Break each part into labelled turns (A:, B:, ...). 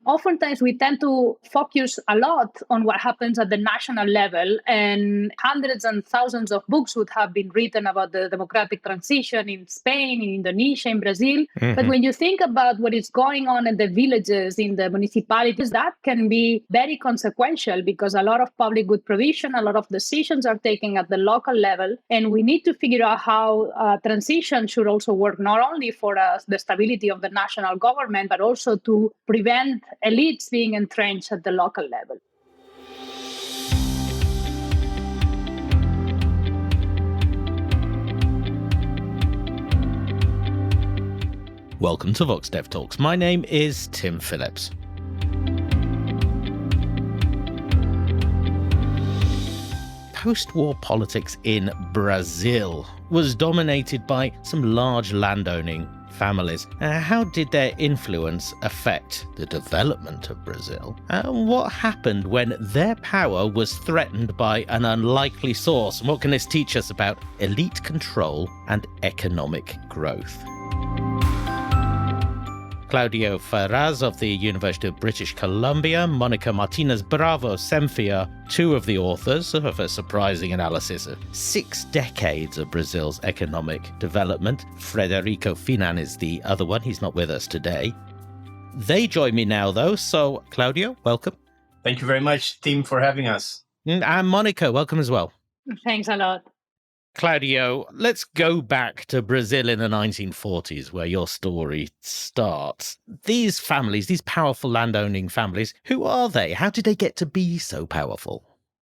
A: oftentimes we tend to focus a lot on what happens at the national level, and hundreds and thousands of books would have been written about the democratic transition in Spain, in Indonesia, in Brazil. But when you think about what is going on in the villages, in the municipalities, that can be very consequential because a lot of public good provision, a lot of decisions are taken at the local level. And we need to figure out how transition should also work not only for the stability of the national government, but also to prevent elites being entrenched at the local level.
B: Welcome to VoxDevTalks. My name is Tim Phillips. Post-war politics in Brazil was dominated by some large landowning families. How did their influence affect the development of Brazil? And what happened when their power was threatened by an unlikely source? And what can this teach us about elite control and economic growth? Claudio Ferraz of the University of British Columbia, Monica Martinez-Bravo Semfia, two of the authors of a surprising analysis of 6 decades of Brazil's economic development. Frederico Finan is the other one. He's not with us today. They join me now, though. So, Claudio, welcome.
C: Thank you very much, Tim, for having us.
B: And Monica, welcome as well.
A: Thanks a lot.
B: Claudio, let's go back to Brazil in the 1940s, where your story starts. These families, these powerful landowning families, who are they? How did they get to be so powerful?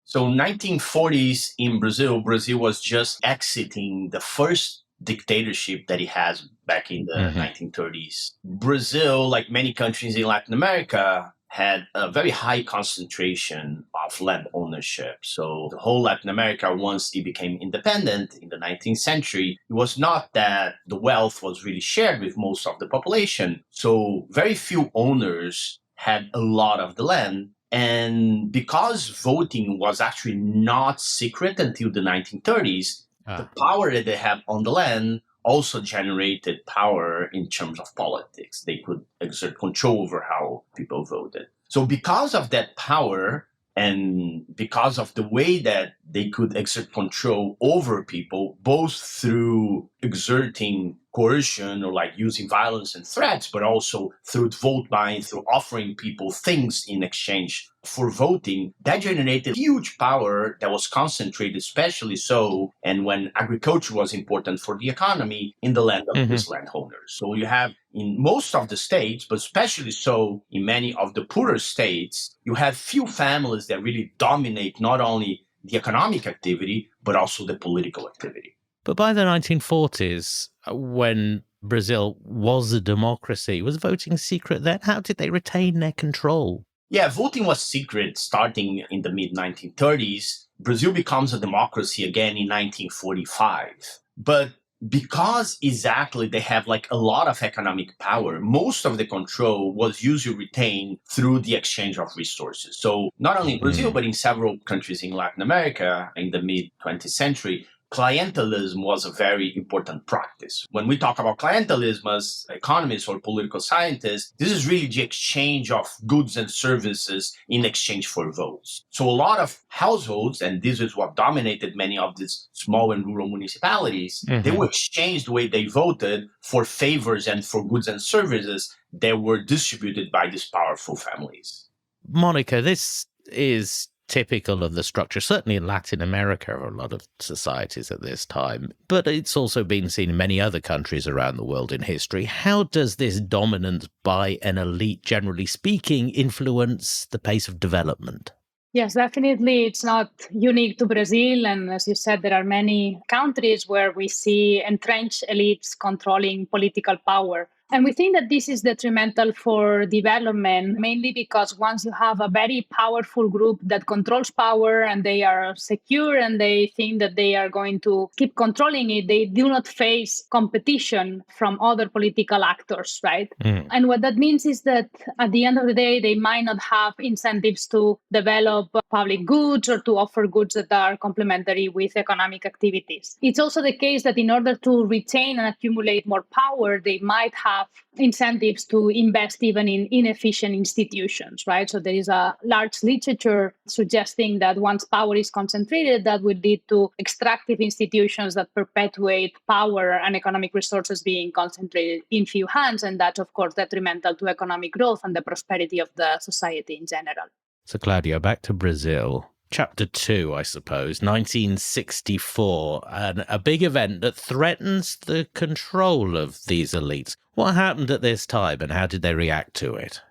C: So 1940s in Brazil, Brazil was just exiting the first dictatorship that it has back in the 1930s. Brazil, like many countries in Latin America, had a very high concentration of land ownership. So the whole Latin America, once it became independent in the 19th century, it was not that the wealth was really shared with most of the population. So very few owners had a lot of the land. And because voting was actually not secret until the 1930s, the power that they had on the land also generated power in terms of politics. They could exert control over how people voted. So because of that power and because of the way that they could exert control over people, both through exerting coercion or like using violence and threats, but also through vote buying, through offering people things in exchange for voting, that generated huge power that was concentrated, especially so, and when agriculture was important for the economy, in the land of these landowners. So you have in most of the states, but especially so in many of the poorer states, you have few families that really dominate not only the economic activity, but also the political activity.
B: But by the 1940s, when Brazil was a democracy, was voting secret then? How did they retain their control?
C: Yeah, voting was secret starting in the mid-1930s. Brazil becomes a democracy again in 1945. But because exactly they have like a lot of economic power, most of the control was usually retained through the exchange of resources. So not only in Brazil, but in several countries in Latin America in the mid-20th century, clientelism was a very important practice. When we talk about clientelism as economists or political scientists, this is really the exchange of goods and services in exchange for votes. So a lot of households, and this is what dominated many of these small and rural municipalities, they would exchange the way they voted for favors and for goods and services that were distributed by these powerful families.
B: Monica, this is typical of the structure, certainly in Latin America, or a lot of societies at this time, but it's also been seen in many other countries around the world in history. How does this dominance by an elite, generally speaking, influence the pace of development?
A: Yes, definitely. It's not unique to Brazil. And as you said, there are many countries where we see entrenched elites controlling political power. And we think that this is detrimental for development, mainly because once you have a very powerful group that controls power and they are secure and they think that they are going to keep controlling it, they do not face competition from other political actors, right? And what that means is that at the end of the day, they might not have incentives to develop public goods or to offer goods that are complementary with economic activities. It's also the case that in order to retain and accumulate more power, they might have incentives to invest even in inefficient institutions, right? So there is a large literature suggesting that once power is concentrated, that would lead to extractive institutions that perpetuate power and economic resources being concentrated in few hands. And that's, of course, detrimental to economic growth and the prosperity of the society in general.
B: So, Claudio, back to Brazil. Chapter 2, I suppose, 1964, and a big event that threatens the control of these elites. What happened at this time and how did they react to it?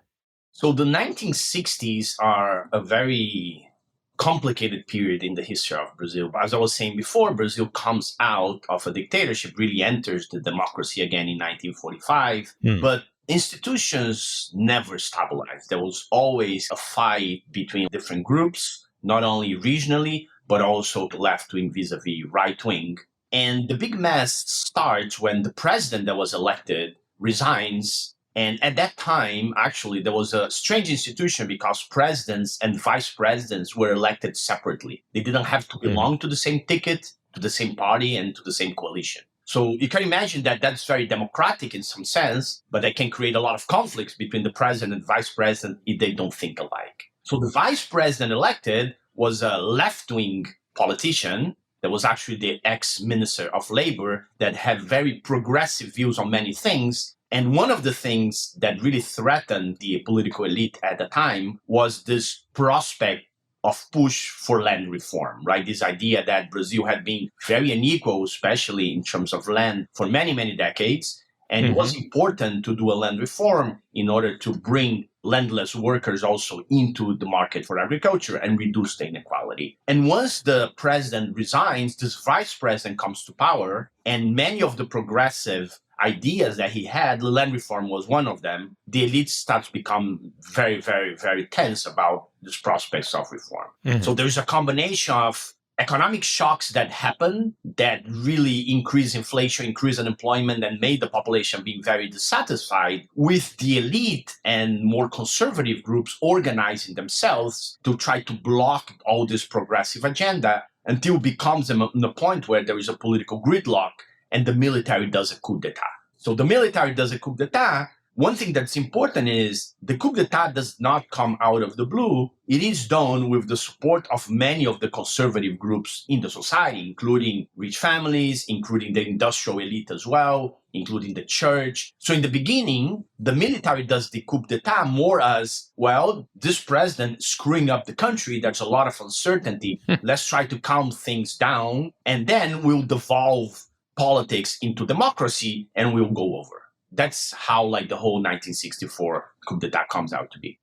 C: So the 1960s are a very complicated period in the history of Brazil. As I was saying before, Brazil comes out of a dictatorship, really enters the democracy again in 1945. But institutions never stabilized. There was always a fight between different groups, not only regionally, but also left-wing vis-a-vis right-wing. And the big mess starts when the president that was elected resigns. And at that time, actually, there was a strange institution because presidents and vice presidents were elected separately. They didn't have to belong to the same ticket, to the same party, and to the same coalition. So you can imagine that that's very democratic in some sense, but that can create a lot of conflicts between the president and vice president if they don't think alike. So the vice president elected was a left-wing politician that was actually the ex-minister of labor that had very progressive views on many things. And one of the things that really threatened the political elite at the time was this prospect of push for land reform, right? This idea that Brazil had been very unequal, especially in terms of land, for many, many decades. And it was important to do a land reform in order to bring landless workers also into the market for agriculture and reduce the inequality. And once the president resigns, this vice president comes to power, and many of the progressive ideas that he had, land reform was one of them, the elite starts to become very, very, very tense about these prospects of reform. So there's a combination of economic shocks that happen that really increase inflation, increase unemployment, and made the population being very dissatisfied with the elite and more conservative groups organizing themselves to try to block all this progressive agenda until it becomes a point where there is a political gridlock and the military does a coup d'etat. So the military does a coup d'etat. One thing that's important is the coup d'etat does not come out of the blue. It is done with the support of many of the conservative groups in the society, including rich families, including the industrial elite as well, including the church. So in the beginning, the military does the coup d'etat more as, well, this president is screwing up the country. There's a lot of uncertainty. Let's try to calm things down, and then we'll devolve politics into democracy and we'll go over. That's how the whole 1964 coup d'etat comes out to be.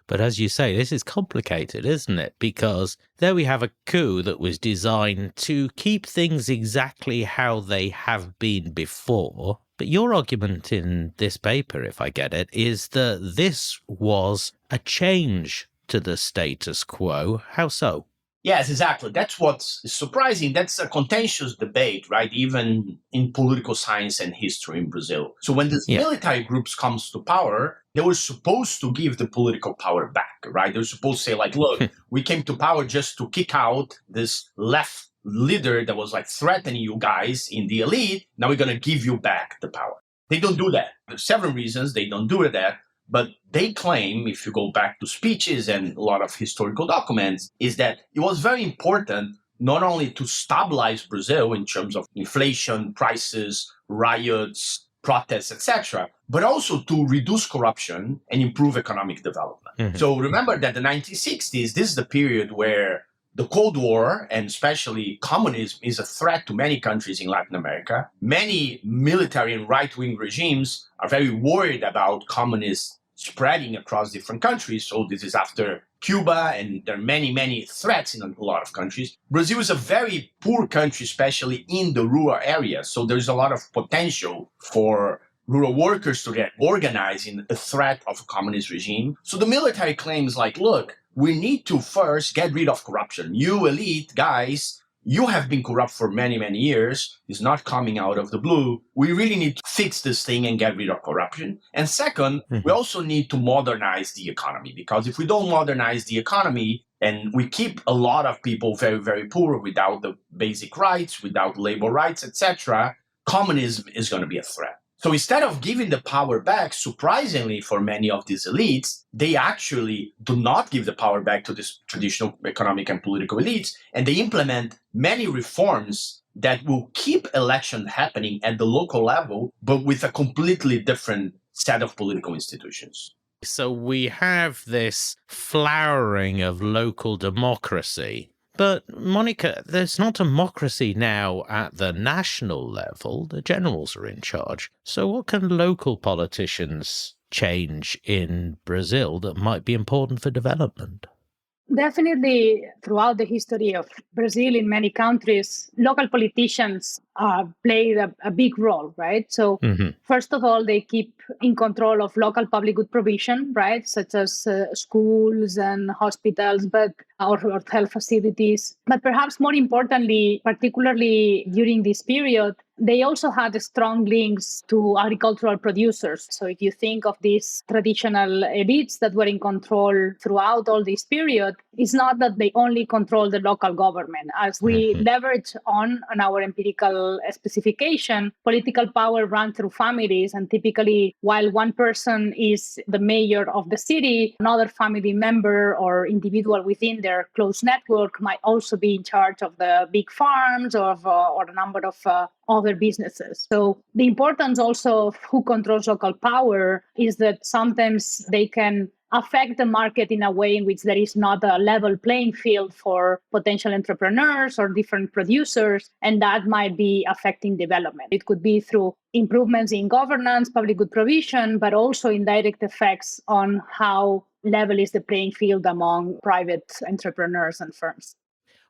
B: But as you say, this is complicated, isn't it? Because there we have a coup that was designed to keep things exactly how they have been before. But your argument in this paper, if I get it, is that this was a change to the status quo. How so?
C: Yes, exactly. That's what's surprising. That's a contentious debate, right? Even in political science and history in Brazil. So when these military groups comes to power, they were supposed to give the political power back, right? They were supposed to say look, we came to power just to kick out this left leader that was threatening you guys in the elite. Now we're going to give you back the power. They don't do that. There's several reasons they don't do that. But they claim, if you go back to speeches and a lot of historical documents, is that it was very important not only to stabilize Brazil in terms of inflation, prices, riots, protests, etc., but also to reduce corruption and improve economic development. So remember that the 1960s, this is the period where the Cold War, and especially communism, is a threat to many countries in Latin America. Many military and right-wing regimes are very worried about communists spreading across different countries. So this is after Cuba, and there are many, many threats in a lot of countries. Brazil is a very poor country, especially in the rural areas. So there's a lot of potential for rural workers to get organized in a threat of a communist regime. So the military claims look, we need to first get rid of corruption. You elite guys, you have been corrupt for many, many years. It's not coming out of the blue. We really need to fix this thing and get rid of corruption. And second, we also need to modernize the economy, because if we don't modernize the economy, and we keep a lot of people very, very poor without the basic rights, without labor rights, etc., communism is going to be a threat. So instead of giving the power back, surprisingly for many of these elites, they actually do not give the power back to these traditional economic and political elites, and they implement many reforms that will keep election happening at the local level, but with a completely different set of political institutions.
B: So we have this flowering of local democracy. But, Monica, there's not democracy now at the national level. The generals are in charge. So what can local politicians change in Brazil that might be important for development?
A: Definitely, throughout the history of Brazil, in many countries, local politicians played a big role, right? So, first of all, they keep in control of local public good provision, right? Such as schools and hospitals, or health facilities. But perhaps more importantly, particularly during this period, they also had strong links to agricultural producers. So if you think of these traditional elites that were in control throughout all this period, it's not that they only control the local government. As we leverage on our empirical specification, political power runs through families. And typically, while one person is the mayor of the city, another family member or individual within their close network might also be in charge of the big farms or a number of other businesses. So the importance also of who controls local power is that sometimes they can affect the market in a way in which there is not a level playing field for potential entrepreneurs or different producers, and that might be affecting development. It could be through improvements in governance, public good provision, but also indirect effects on how level is the playing field among private entrepreneurs and firms.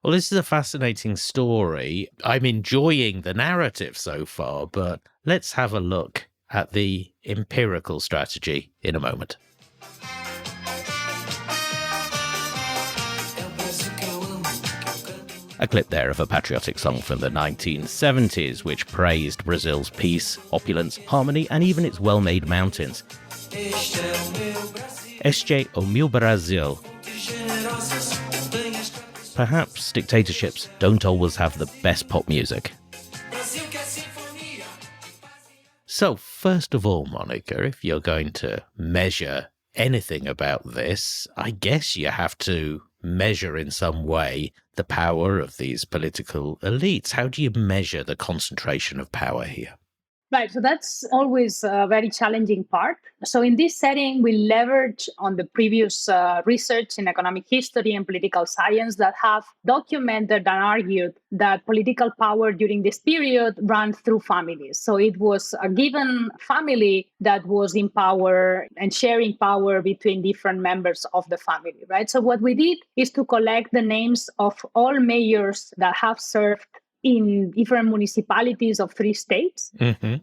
B: Well, this is a fascinating story. I'm enjoying the narrative so far, but let's have a look at the empirical strategy in a moment. A clip there of a patriotic song from the 1970s, which praised Brazil's peace, opulence, harmony, and even its well-made mountains. Este o meu Brasil. Perhaps dictatorships don't always have the best pop music. So, first of all, Monica, if you're going to measure anything about this, I guess you have to measure in some way the power of these political elites. How do you measure the concentration of power here?
A: Right. So that's always a very challenging part. So in this setting, we leverage on the previous research in economic history and political science that have documented and argued that political power during this period ran through families. So it was a given family that was in power and sharing power between different members of the family, right? So what we did is to collect the names of all mayors that have served in different municipalities of 3 states.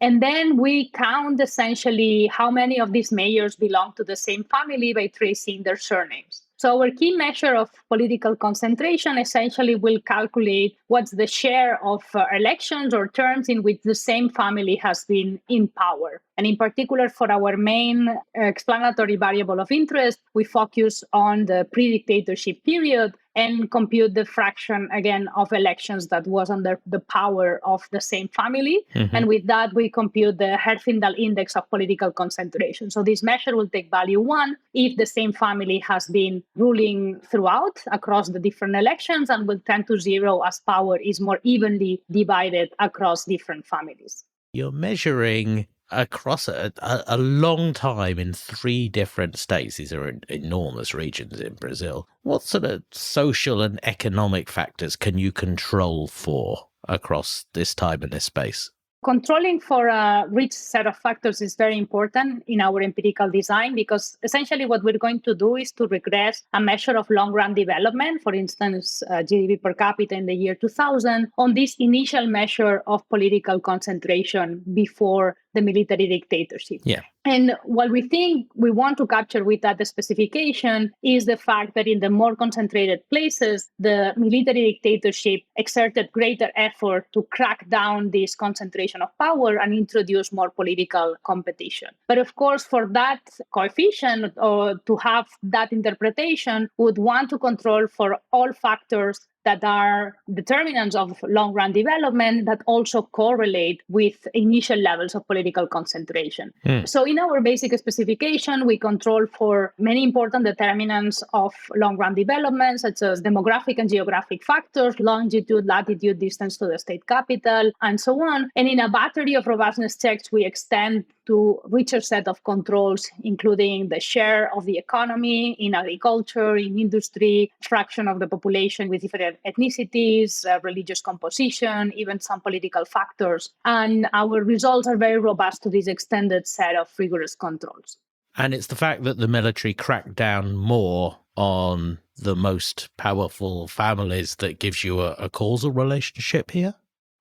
A: And then we count essentially how many of these mayors belong to the same family by tracing their surnames. So our key measure of political concentration essentially will calculate what's the share of elections or terms in which the same family has been in power. And in particular, for our main explanatory variable of interest, we focus on the pre-dictatorship period and compute the fraction, again, of elections that was under the power of the same family. And with that, we compute the Herfindahl index of political concentration. So this measure will take value 1 if the same family has been ruling throughout across the different elections, and will tend to 0 as power is more evenly divided across different families.
B: You're measuring across a long time in 3 different states. These are enormous regions in Brazil. What sort of social and economic factors can you control for across this time and this space?
A: Controlling for a rich set of factors is very important in our empirical design, because essentially what we're going to do is to regress a measure of long-run development, for instance, GDP per capita in the year 2000, on this initial measure of political concentration before the military dictatorship.
B: Yeah.
A: And what we think we want to capture with that specification is the fact that in the more concentrated places, the military dictatorship exerted greater effort to crack down this concentration of power and introduce more political competition. But of course, for that coefficient or to have that interpretation, we would want to control for all factors that are determinants of long-run development that also correlate with initial levels of political concentration. So in our basic specification, we control for many important determinants of long-run development, such as demographic and geographic factors, longitude, latitude, distance to the state capital, and so on. And in a battery of robustness checks, we extend to richer set of controls, including the share of the economy in agriculture, in industry, fraction of the population with different ethnicities, religious composition, even some political factors. And our results are very robust to this extended set of rigorous controls.
B: And it's the fact that the military cracked down more on the most powerful families that gives you a causal relationship here?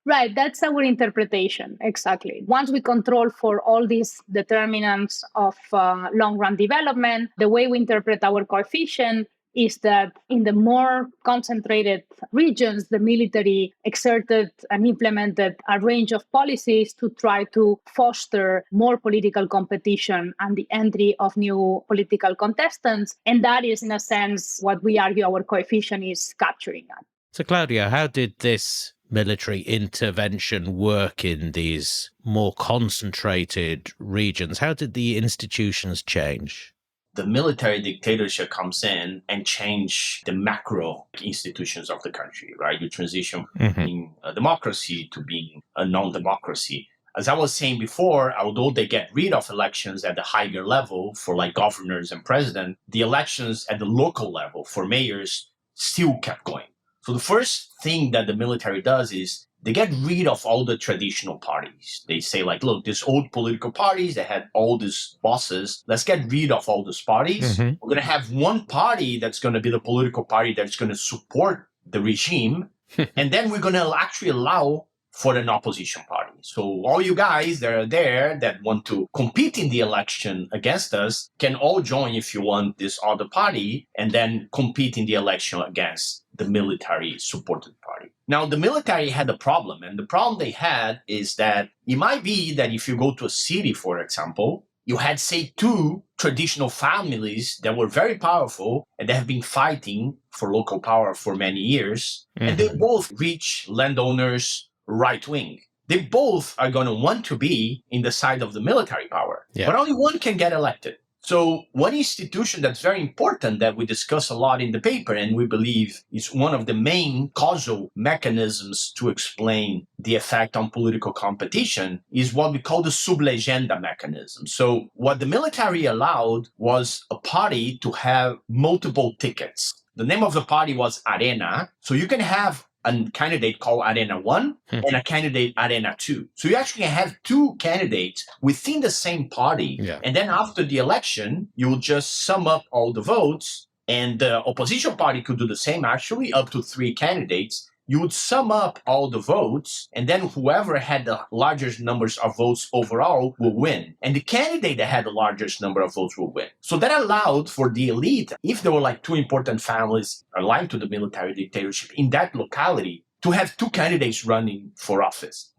A: Right, that's our interpretation, exactly. Once we control for all these determinants of long-run development, the way we interpret our coefficient is that in the more concentrated regions, the military exerted and implemented a range of policies to try to foster more political competition and the entry of new political contestants. And that is, in a sense, what we argue our coefficient is capturing at.
B: So, Claudio, how did this military intervention work in these more concentrated regions? How did the institutions change?
C: The military dictatorship comes in and change the macro institutions of the country, right? You transition from being a democracy to being a non-democracy. As I was saying before, although they get rid of elections at the higher level for like governors and president, the elections at the local level for mayors still kept going. So the first thing that the military does is they get rid of all the traditional parties. They say like, look, these old political parties that had all these bosses, let's get rid of all those parties. We're going to have one party that's going to be the political party that's going to support the regime. And then we're going to actually allow for an opposition party. So all you guys that are there that want to compete in the election against us can all join if you want this other party and then compete in the election against the military supported party. Now, the military had a problem, and the problem they had is that it might be that if you go to a city, for example, you had, say, two traditional families that were very powerful and they have been fighting for local power for many years, and they both rich landowners, right wing. They both are going to want to be in the side of the military power, but only one can get elected. So one institution that's very important that we discuss a lot in the paper and we believe is one of the main causal mechanisms to explain the effect on political competition is what we call the sublegenda mechanism. So what the military allowed was a party to have multiple tickets. The name of the party was Arena. So you can have a candidate called Arena 1 and a candidate Arena 2. So you actually have two candidates within the same party. And then after the election, you will just sum up all the votes, and the opposition party could do the same, actually, up to 3 candidates. You would sum up all the votes, and then whoever had the largest numbers of votes overall will win. And the candidate that had the largest number of votes will win. So that allowed for the elite, if there were like 2 important families aligned to the military dictatorship in that locality, to have 2 candidates running for office.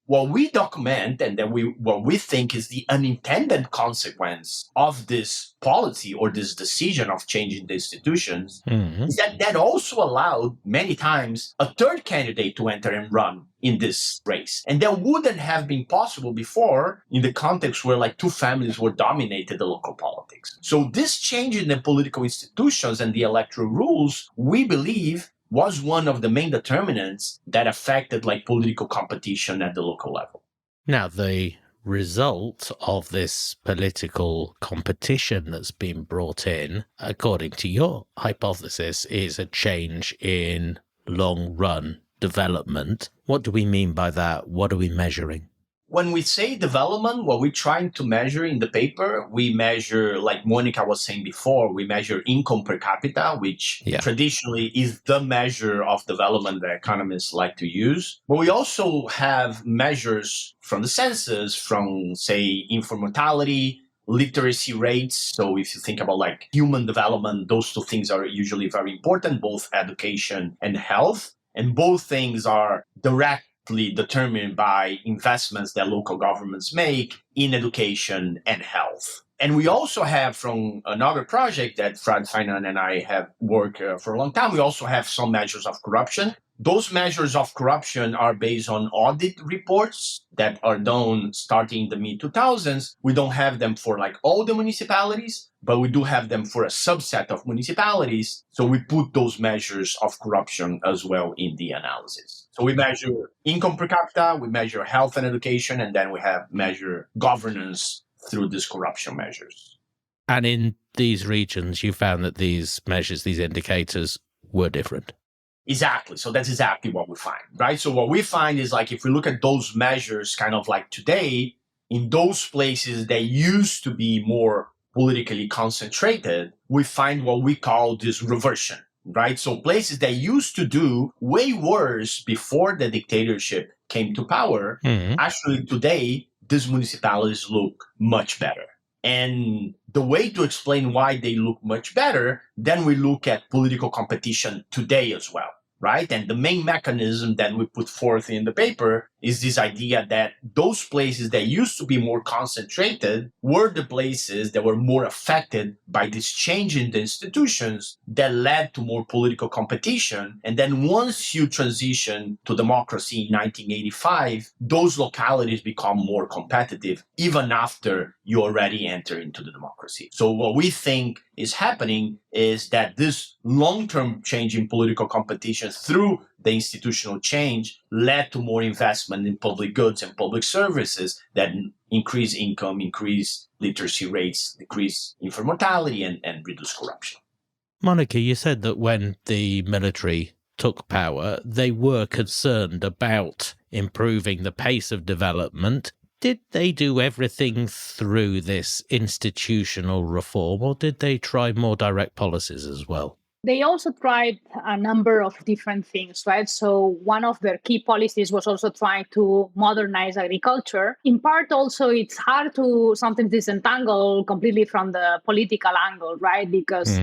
C: What we document and then what we think is the unintended consequence of this policy or this decision of changing the institutions is that also allowed many times a third candidate to enter and run in this race. And that wouldn't have been possible before in the context where like 2 families were dominated the local politics. So this change in the political institutions and the electoral rules, we believe, was one of the main determinants that affected like political competition at the local level.
B: Now, the result of this political competition that's been brought in, according to your hypothesis, is a change in long-run development. What do we mean by that? What are we measuring?
C: When we say development, what we're trying to measure in the paper, we measure, like Monica was saying before, we measure income per capita, which traditionally is the measure of development that economists like to use. But we also have measures from the census, from, say, infant mortality, literacy rates. So if you think about like human development, those two things are usually very important, both education and health. And both things are directly determined by investments that local governments make in education and health. And we also have, from another project that Fred Finan and I have worked for a long time, we also have some measures of corruption. Those measures of corruption are based on audit reports that are done starting in the mid-2000s. We don't have them for like all the municipalities, but we do have them for a subset of municipalities. So we put those measures of corruption as well in the analysis. So we measure income per capita, we measure health and education, and then we have measure governance through these corruption measures.
B: And in these regions, you found that these measures, these indicators were different.
C: Exactly. So that's exactly what we find, right? So what we find is like, if we look at those measures kind of like today, in those places that used to be more politically concentrated, we find what we call this reversion, right? So places that used to do way worse before the dictatorship came to power, actually today, these municipalities look much better. And the way to explain why they look much better, then we look at political competition today as well, right? And the main mechanism that we put forth in the paper is this idea that those places that used to be more concentrated were the places that were more affected by this change in the institutions that led to more political competition. And then once you transition to democracy in 1985, those localities become more competitive even after you already enter into the democracy. So what we think is happening is that this long-term change in political competition through the institutional change led to more investment in public goods and public services that increase income, increase literacy rates, decrease infant mortality, and reduce corruption.
B: Monica, you said that when the military took power, they were concerned about improving the pace of development. Did they do everything through this institutional reform, or did they try more direct policies as well?
A: They also tried a number of different things, right? So one of their key policies was also trying to modernize agriculture. In part, also, it's hard to sometimes disentangle completely from the political angle, right? Because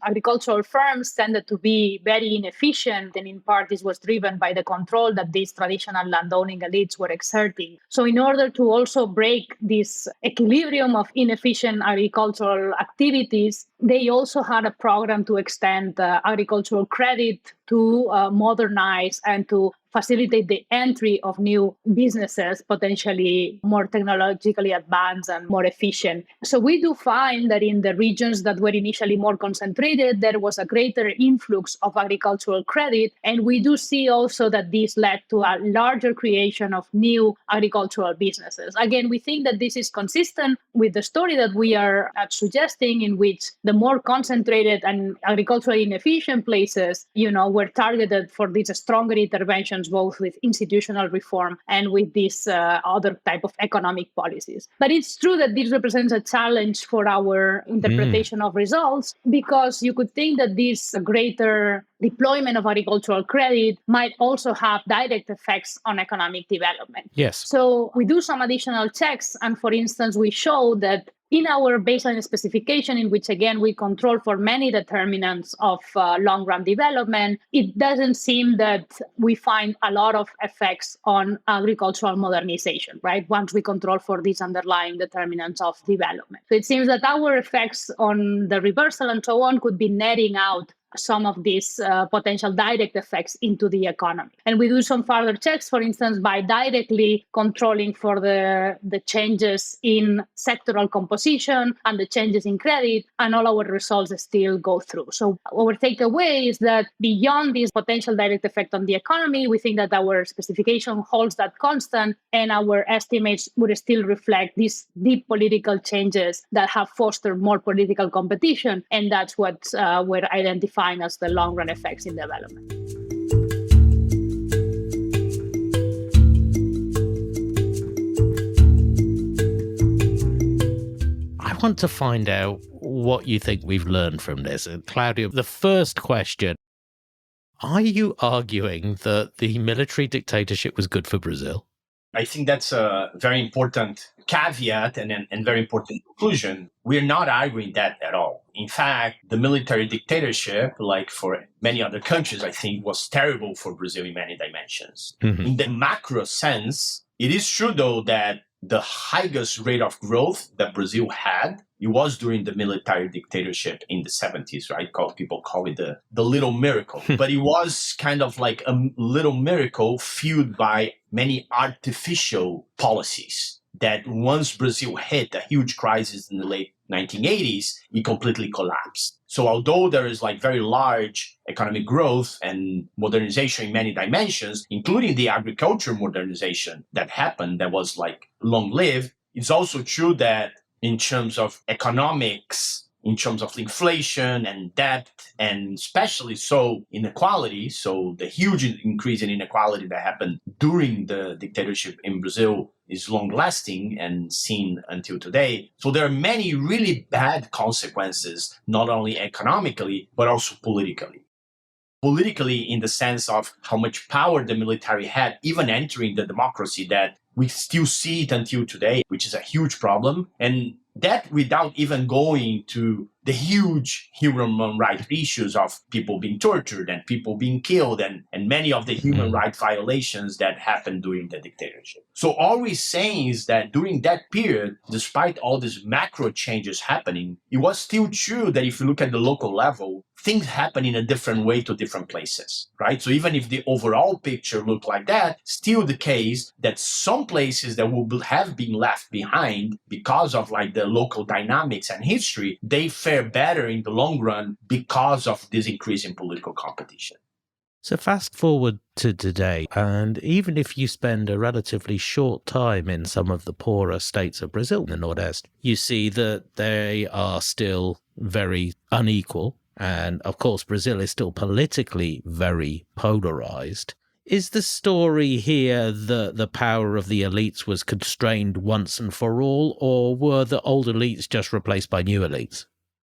A: agricultural firms tended to be very inefficient. And in part, this was driven by the control that these traditional landowning elites were exerting. So in order to also break this equilibrium of inefficient agricultural activities, they also had a program to extend agricultural credit to modernize and to facilitate the entry of new businesses, potentially more technologically advanced and more efficient. So we do find that in the regions that were initially more concentrated, there was a greater influx of agricultural credit. And we do see also that this led to a larger creation of new agricultural businesses. Again, we think that this is consistent with the story that we are suggesting, in which the more concentrated and agriculturally inefficient places, were targeted for these stronger interventions, both with institutional reform and with these other type of economic policies. But it's true that this represents a challenge for our interpretation of results, because you could think that this greater deployment of agricultural credit might also have direct effects on economic development.
B: Yes.
A: So we do some additional checks. And for instance, we show that in our baseline specification, in which, again, we control for many determinants of long-run development, it doesn't seem that we find a lot of effects on agricultural modernization, right? Once we control for these underlying determinants of development. So it seems that our effects on the reversal and so on could be netting out some of these potential direct effects into the economy. And we do some further checks, for instance, by directly controlling for the changes in sectoral composition and the changes in credit, and all our results still go through. So our takeaway is that beyond this potential direct effect on the economy, we think that our specification holds that constant, and our estimates would still reflect these deep political changes that have fostered more political competition. And that's what we're identifying as the long-run effects in development.
B: want to find out what you think we've learned from this. And Claudio, the first question, are you arguing that the military dictatorship was good for Brazil?
C: I think that's a very important caveat and very important conclusion. We're not arguing that at all. In fact, the military dictatorship, like for many other countries, I think was terrible for Brazil in many dimensions.
B: Mm-hmm.
C: In the macro sense, it is true, though, that the highest rate of growth that Brazil had, it was during the military dictatorship in the 70s, right? People call it the little miracle. But it was kind of like a little miracle fueled by many artificial policies that once Brazil hit a huge crisis in the late 1980s, it completely collapsed. So although there is like very large economic growth and modernization in many dimensions, including the agriculture modernization that happened, that was like long-lived, it's also true that in terms of economics, in terms of inflation and debt, and especially so inequality, so the huge increase in inequality that happened during the dictatorship in Brazil is long-lasting and seen until today. So there are many really bad consequences, not only economically, but also politically. Politically, in the sense of how much power the military had, even entering the democracy, that we still see it until today, which is a huge problem. And that without even going to the huge human rights issues of people being tortured and people being killed and many of the human rights violations that happened during the dictatorship. So all we're saying is that during that period, despite all these macro changes happening, it was still true that if you look at the local level, things happen in a different way to different places, right? So even if the overall picture looked like that, still the case that some places that will have been left behind because of like the local dynamics and history, they fare better in the long run because of this increase in political competition.
B: So fast forward to today, and even if you spend a relatively short time in some of the poorer states of Brazil in the Nordeste, you see that they are still very unequal. And of course, Brazil is still politically very polarized. Is the story here that the power of the elites was constrained once and for all, or were the old elites just replaced by new elites?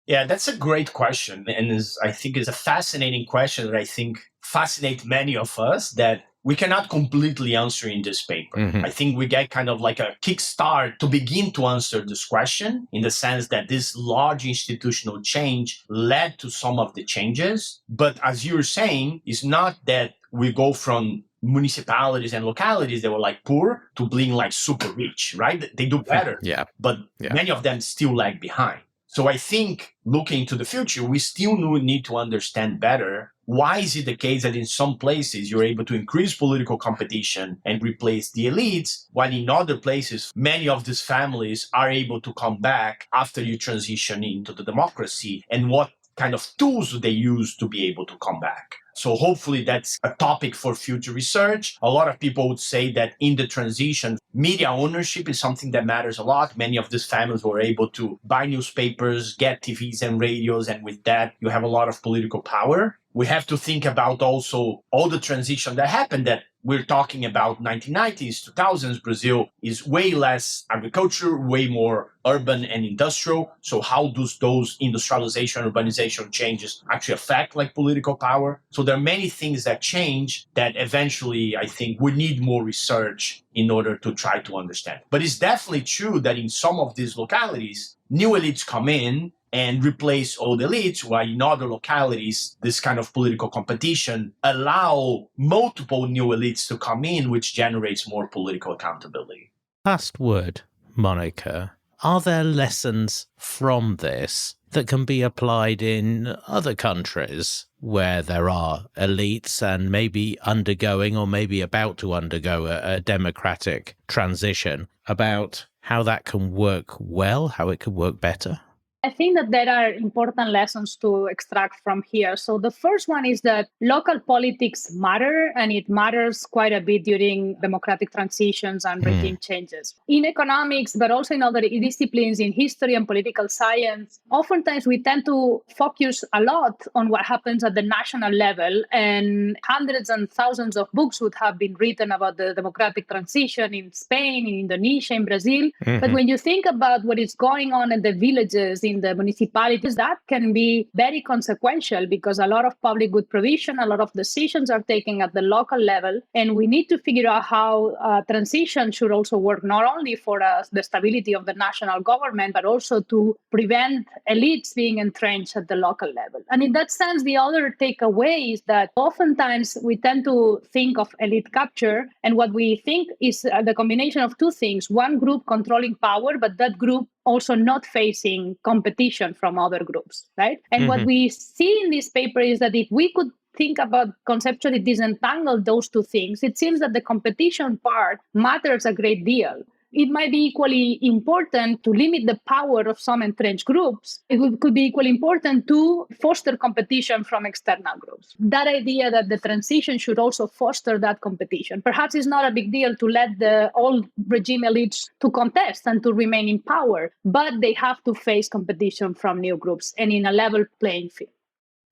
C: Yeah, that's a great question. And I think it's a fascinating question that I think fascinates many of us that we cannot completely answer in this paper. I think we get kind of like a kickstart to begin to answer this question in the sense that this large institutional change led to some of the changes. But as you're saying, it's not that we go from municipalities and localities that were like poor to being like super rich, right? They do better, but many of them still lag behind. So I think looking to the future, we still need to understand better why is it the case that in some places you're able to increase political competition and replace the elites, while in other places, many of these families are able to come back after you transition into the democracy, and what kind of tools do they use to be able to come back? So hopefully that's a topic for future research. A lot of people would say that in the transition, media ownership is something that matters a lot. Many of these families were able to buy newspapers, get TVs and radios, and with that, you have a lot of political power. We have to think about also all the transition that happened, that we're talking about 1990s, 2000s. Brazil is way less agriculture, way more urban and industrial. So how does those industrialization, urbanization changes actually affect like political power? So there are many things that change that eventually I think we need more research in order to try to understand. But it's definitely true that in some of these localities, new elites come in and replace old elites, while in other localities, this kind of political competition allow multiple new elites to come in, which generates more political accountability.
B: Last word, Monica. Are there lessons from this that can be applied in other countries where there are elites and maybe undergoing or maybe about to undergo a democratic transition, about how that can work well, how it can work better?
A: I think that there are important lessons to extract from here. So the first one is that local politics matter, and it matters quite a bit during democratic transitions and regime changes. In economics, but also in other disciplines, in history and political science, oftentimes we tend to focus a lot on what happens at the national level, and hundreds and thousands of books would have been written about the democratic transition in Spain, in Indonesia, in Brazil. But when you think about what is going on in the villages, in the municipalities, that can be very consequential because a lot of public good provision, a lot of decisions are taken at the local level. And we need to figure out how transition should also work not only for the stability of the national government, but also to prevent elites being entrenched at the local level. And in that sense, the other takeaway is that oftentimes we tend to think of elite capture, and what we think is the combination of two things: one group controlling power, but that group also not facing competition from other groups, right? And what we see in this paper is that if we could think about conceptually disentangle those two things, it seems that the competition part matters a great deal. It might be equally important to limit the power of some entrenched groups. It could be equally important to foster competition from external groups. That idea that the transition should also foster that competition. Perhaps it's not a big deal to let the old regime elites to contest and to remain in power, but they have to face competition from new groups and in a level playing field.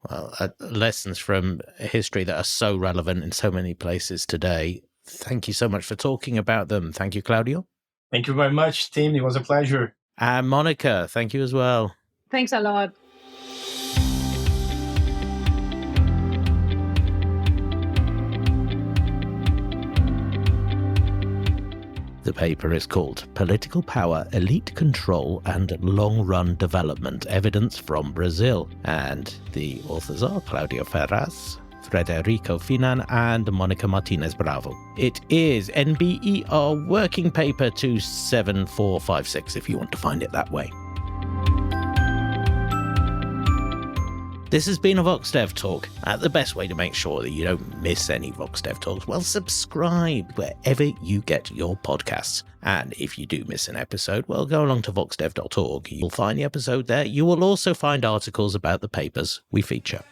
B: Well, lessons from history that are so relevant in so many places today. Thank you so much for talking about them. Thank you, Claudio.
C: Thank you very much, Tim. It was a pleasure.
B: And Monica, thank you as well.
A: Thanks a lot.
B: The paper is called Political Power, Elite Control and Long-Run Development, Evidence from Brazil. And the authors are Claudio Ferraz, Frederico Finan and Monica Martinez-Bravo. It is NBER Working Paper 27456 if you want to find it that way. This has been a VoxDev Talk. The best way to make sure that you don't miss any VoxDev Talks, well, subscribe wherever you get your podcasts. And if you do miss an episode, well, go along to voxdev.org. You'll find the episode there. You will also find articles about the papers we feature.